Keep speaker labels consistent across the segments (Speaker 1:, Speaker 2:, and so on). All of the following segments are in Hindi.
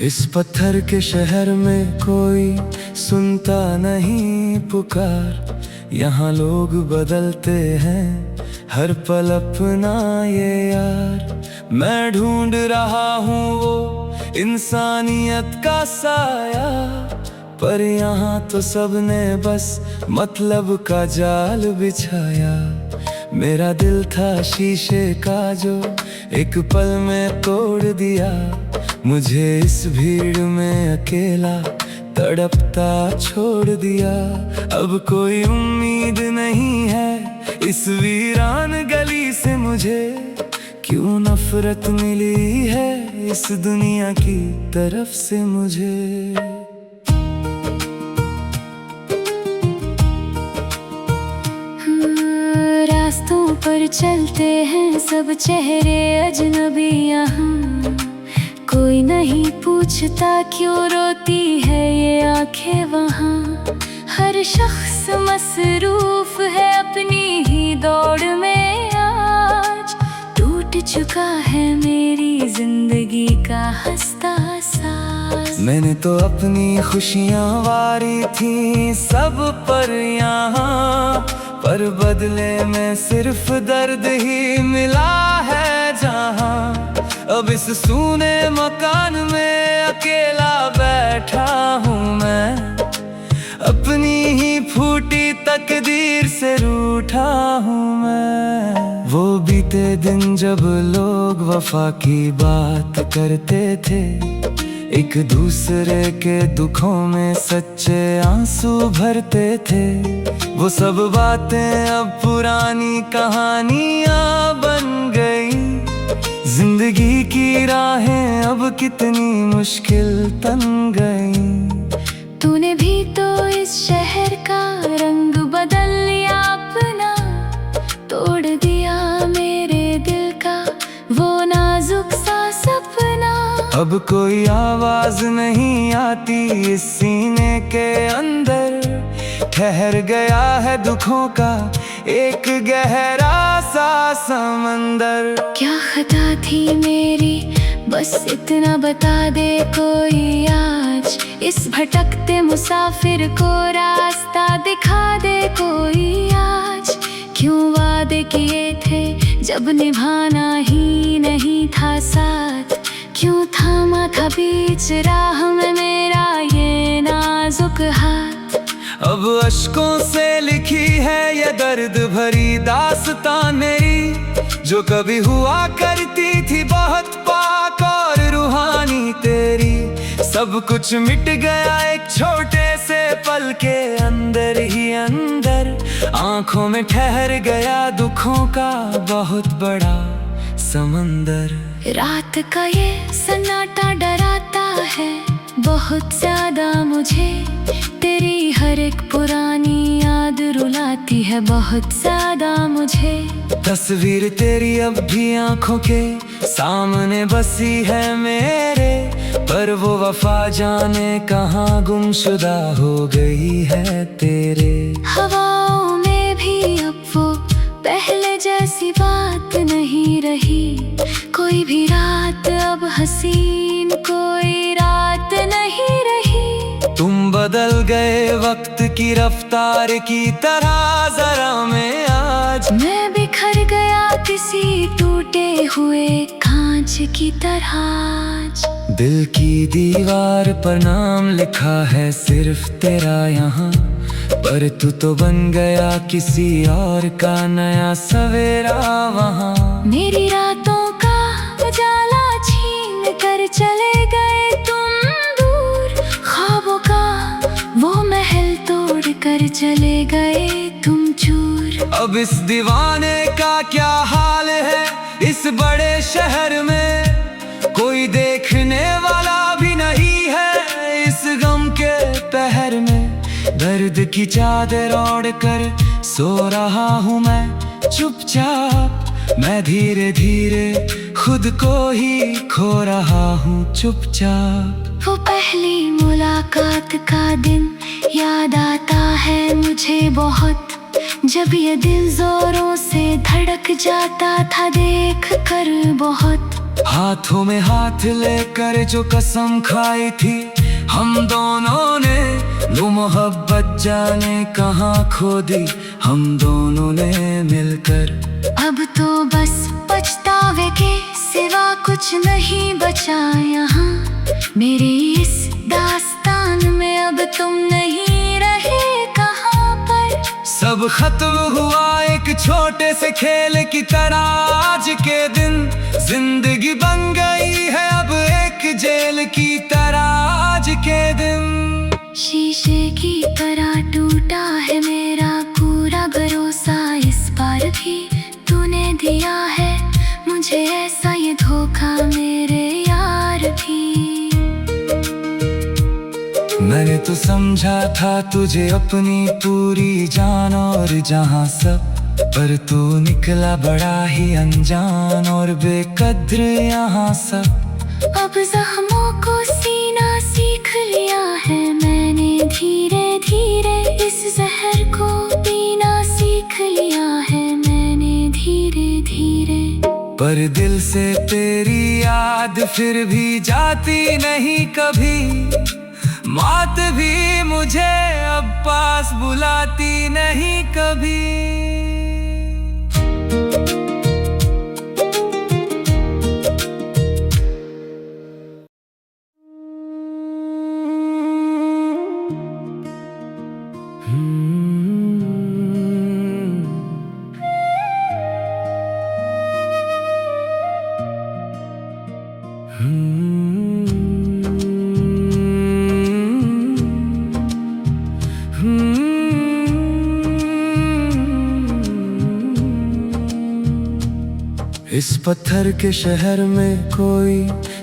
Speaker 1: इस पत्थर के शहर में कोई सुनता नहीं पुकार। यहाँ लोग बदलते हैं हर पल अपना ये यार। मैं ढूंढ रहा हूँ वो इंसानियत का साया, पर यहाँ तो सबने बस मतलब का जाल बिछाया। मेरा दिल था शीशे का जो एक पल में तोड़ दिया। मुझे इस भीड़ में अकेला तड़पता छोड़ दिया। अब कोई उम्मीद नहीं है इस वीरान गली से मुझे। क्यों नफरत मिली है इस दुनिया की तरफ से मुझे।
Speaker 2: रास्तों पर चलते हैं सब चेहरे अजनबी यहाँ। कोई नहीं पूछता क्यों रोती है ये आंखें वहाँ। हर शख्स मसरूफ है अपनी ही दौड़ में आज। टूट चुका है मेरी जिंदगी का हंसता साज।
Speaker 1: मैंने तो अपनी खुशियाँ वारी थी सब पर यहाँ, पर बदले में सिर्फ दर्द ही मिला है जहाँ। अब इस सूने मकान में अकेला बैठा हूँ मैं, अपनी ही फूटी तकदीर से रूठा हूँ मैं। वो बीते दिन जब लोग वफा की बात करते थे, एक दूसरे के दुखों में सच्चे आंसू भरते थे। वो सब बातें अब पुरानी कहानियां बन गई। जिंदगी की राहें अब कितनी मुश्किल तन गई।
Speaker 2: तूने भी तो इस शहर का रंग बदल लिया अपना, तोड़ दिया मेरे दिल का वो नाजुक सा सपना।
Speaker 1: अब कोई आवाज नहीं आती इस सीने के अंदर, ठहर गया है दुखों का एक गहरा सा समंदर।
Speaker 2: क्या खता थी मेरी बस इतना बता दे कोई आज। इस भटकते मुसाफिर को रास्ता दिखा दे कोई आज। क्यों वादे किए थे जब निभाना ही नहीं था साथ। क्यों थामा था बीच राह में मेरा ये नाजुक हाथ।
Speaker 1: अब अश्कों से लिखी है ये दर्द भरी दास्तां मेरी, जो कभी हुआ करती थी बहुत पाक और रूहानी तेरी। सब कुछ मिट गया एक छोटे से पल के अंदर ही अंदर। आंखों में ठहर गया दुखों का बहुत बड़ा समंदर।
Speaker 2: रात का ये सन्नाटा डराता है बहुत ज्यादा मुझे। तेरी हर एक पुरानी याद रुलाती है बहुत ज्यादा मुझे।
Speaker 1: तस्वीर तेरी अब भी आंखों के सामने बसी है मेरे, पर वो वफा जाने कहाँ गुमशुदा हो गई है तेरे।
Speaker 2: हवाओं में भी अब वो पहले जैसी बात नहीं रही। कोई भी रात अब हसीन कोई रात नहीं रही।
Speaker 1: तुम बदल गए वक्त की रफ्तार की तरह जरा में आज।
Speaker 2: मैं बिखर गया किसी टूटे हुए कांच की तरह आज।
Speaker 1: दिल की दीवार पर नाम लिखा है सिर्फ तेरा यहाँ, पर तू तो बन गया किसी और का नया सवेरा वहाँ।
Speaker 2: मेरी रातों का उजाला छीन कर चले गए तुम दूर। ख्वाबों का वो महल तोड़ कर चले गए तुम चूर।
Speaker 1: अब इस दीवाने का क्या हाल है इस बड़े शहर में। कोई देखने वाला भी नहीं है इस गम के पहर में। दर्द की चादर ओढ़ कर सो रहा हूँ मैं चुपचाप। मैं धीरे धीरे खुद को ही खो रहा हूँ चुपचाप।
Speaker 2: वो पहली मुलाकात का दिन याद आता है मुझे बहुत। जब ये दिल जोरों से धड़क जाता था देख कर बहुत।
Speaker 1: हाथों में हाथ लेकर जो कसम खाई थी हम दोनों ने, वो मोहब्बत जाने कहाँ खो दी हम दोनों ने मिलकर।
Speaker 2: अब तो बस पछतावे के सिवा कुछ नहीं बचा यहाँ, मेरी इस दास्तान में अब तुम नहीं रहे कहाँ पर।
Speaker 1: सब खत्म हुआ एक छोटे से खेल की तरह आज के दिन, जिंदगी बन गई है अब एक जेल की तरह आज के दिन।
Speaker 2: शीशे की तरह टूटा है मेरा पूरा भरोसा, इस बार भी तूने दिया है मुझे ऐसा ये धोखा मेरे यार भी।
Speaker 1: मैंने तो समझा था तुझे अपनी पूरी जान और जहां सब, पर तू निकला बड़ा ही अनजान और बेकद्र यहाँ सब।
Speaker 2: अब जख्मों को सीना सीख लिया है मैंने, धीरे धीरे इस जहर को पीना सीख लिया है मैंने धीरे धीरे।
Speaker 1: पर दिल से तेरी याद फिर भी जाती नहीं कभी, मौत भी मुझे अब पास बुलाती नहीं कभी। इस पत्थर के शहर में कोई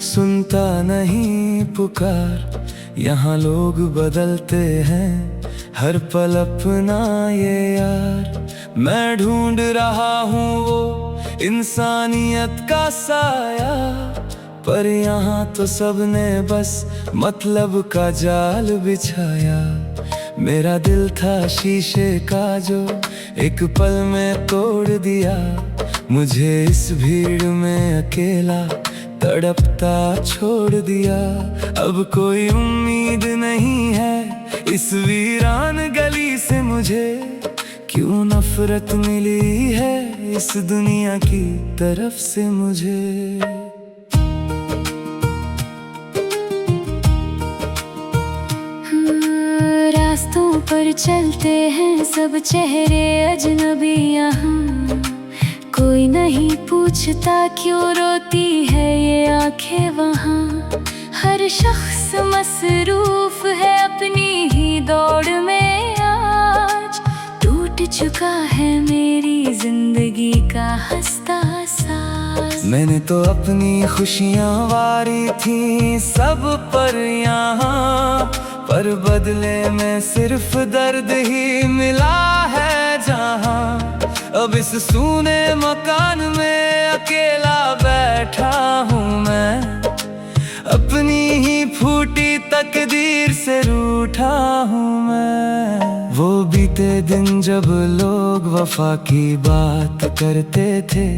Speaker 1: सुनता नहीं पुकार, यहाँ लोग बदलते हैं हर पल अपना ये यार। मैं ढूंढ रहा हूँ वो इंसानियत का साया, पर यहाँ तो सबने बस मतलब का जाल बिछाया। मेरा दिल था शीशे का जो एक पल में तोड़ दिया, मुझे इस भीड़ में अकेला तड़पता छोड़ दिया। अब कोई उम्मीद नहीं है इस वीरान गली से मुझे, क्यों नफरत मिली है इस दुनिया की तरफ से मुझे।
Speaker 2: रास्तों पर चलते हैं सब चेहरे अजनबी यहाँ, कोई नहीं पूछता क्यों रोती है ये आंखें वहाँ। हर शख्स मसरूफ है अपनी ही दौड़ में, आज टूट चुका है मेरी जिंदगी का हंसता साज।
Speaker 1: मैंने तो अपनी खुशियाँ वारी थी सब पर यहाँ, पर बदले में सिर्फ दर्द ही मिला है जहाँ। अब इस सूने मकान में अकेला बैठा हूँ मैं, अपनी ही फूटी तकदीर से रूठा हूँ मैं। वो बीते दिन जब लोग वफा की बात करते थे,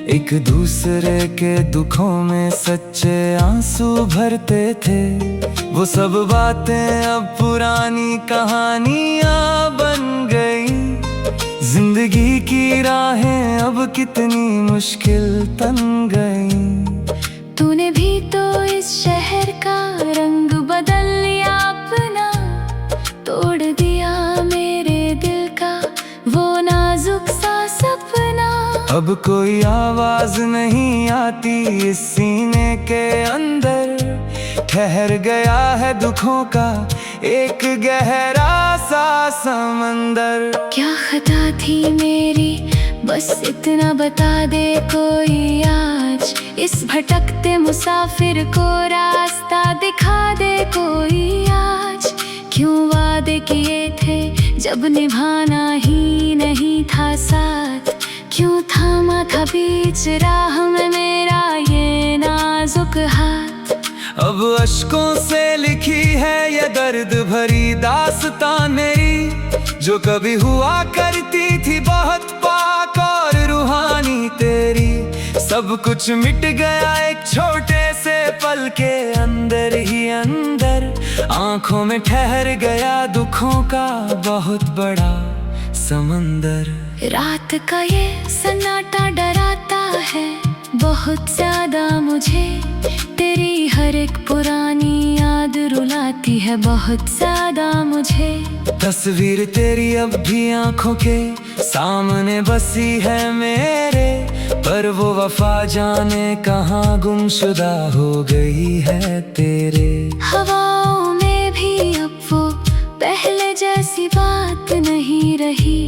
Speaker 1: एक दूसरे के दुखों में सच्चे आंसू भरते थे। वो सब बातें अब पुरानी कहानियाँ बन गई, जिंदगी की राहें अब कितनी मुश्किल तन गई।
Speaker 2: तूने भी तो इस शहर का रंग बदल लिया अपना, तोड़ दिया मेरे दिल का वो नाजुक सा सपना।
Speaker 1: अब कोई आवाज नहीं आती इस सीने के अंदर, ठहर गया है दुखों का एक गहरा सा समंदर।
Speaker 2: क्या खता थी मेरी बस इतना बता दे कोई आज, इस भटकते मुसाफिर को रास्ता दिखा दे कोई आज। क्यों वादे किए थे जब निभाना ही नहीं था साथ, क्यों थामा था बीच राह में मेरा ये नाजुक हाथ।
Speaker 1: अब अश्कों से लिखी है ये दर्द भरी दास्तां मेरी, जो कभी हुआ करती थी बहुत पाक और रूहानी तेरी। सब कुछ मिट गया एक छोटे से पल के अंदर ही अंदर। आंखों में ठहर गया दुखों का बहुत बड़ा समंदर।
Speaker 2: रात का ये सन्नाटा डराता है बहुत ज्यादा मुझे। तेरी हर एक पुरानी याद रुलाती है बहुत ज्यादा मुझे।
Speaker 1: तस्वीर तेरी अब भी आंखों के सामने बसी है मेरे, पर वो वफा जाने कहाँ गुमशुदा हो गई है तेरे।
Speaker 2: हवाओं में भी अब वो पहले जैसी बात नहीं रही।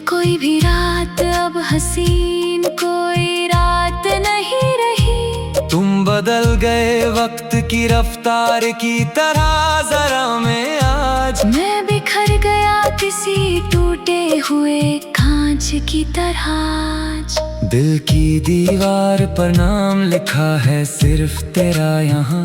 Speaker 2: कोई भी रात अब हसीन कोई रात नहीं रही।
Speaker 1: तुम बदल गए वक्त की रफ्तार की तरह जरा मैं आज।
Speaker 2: मैं बिखर गया किसी टूटे हुए कांच की तरह आज।
Speaker 1: दिल की दीवार पर नाम लिखा है सिर्फ तेरा यहाँ,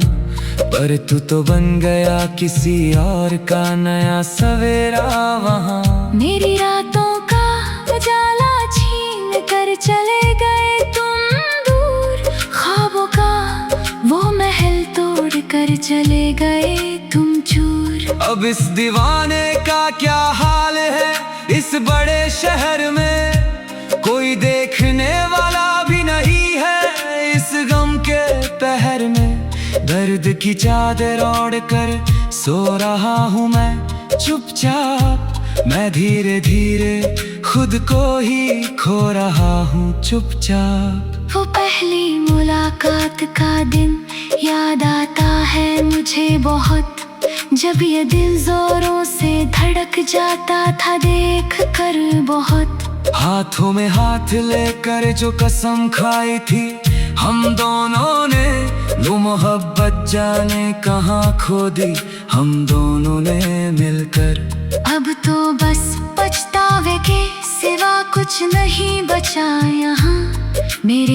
Speaker 1: पर तू तो बन गया किसी और का नया सवेरा वहाँ।
Speaker 2: मेरी रातों का उजाला छीन कर चले गए तुम दूर। ख्वाबों का वो महल तोड़ कर चले गए तुम चूर।
Speaker 1: अब इस दीवाने का क्या हाल है इस बड़े शहर में, कोई देखने वाला भी नहीं है इस गम के पहर में। दर्द की चादर ओढ़ कर सो रहा हूँ मैं चुपचाप। मैं धीरे धीरे खुद को ही खो रहा हूँ चुपचाप।
Speaker 2: वो पहली मुलाकात का दिन याद आता है मुझे बहुत, जब ये दिल जोरों से धड़क जाता था देख कर बहुत।
Speaker 1: हाथों में हाथ लेकर जो कसम खाई थी हम दोनों ने, वो मोहब्बत जाने कहाँ खो दी हम दोनों ने मिलकर।
Speaker 2: अब तो बस पछतावे के सिवा कुछ नहीं बचा यहाँ मेरे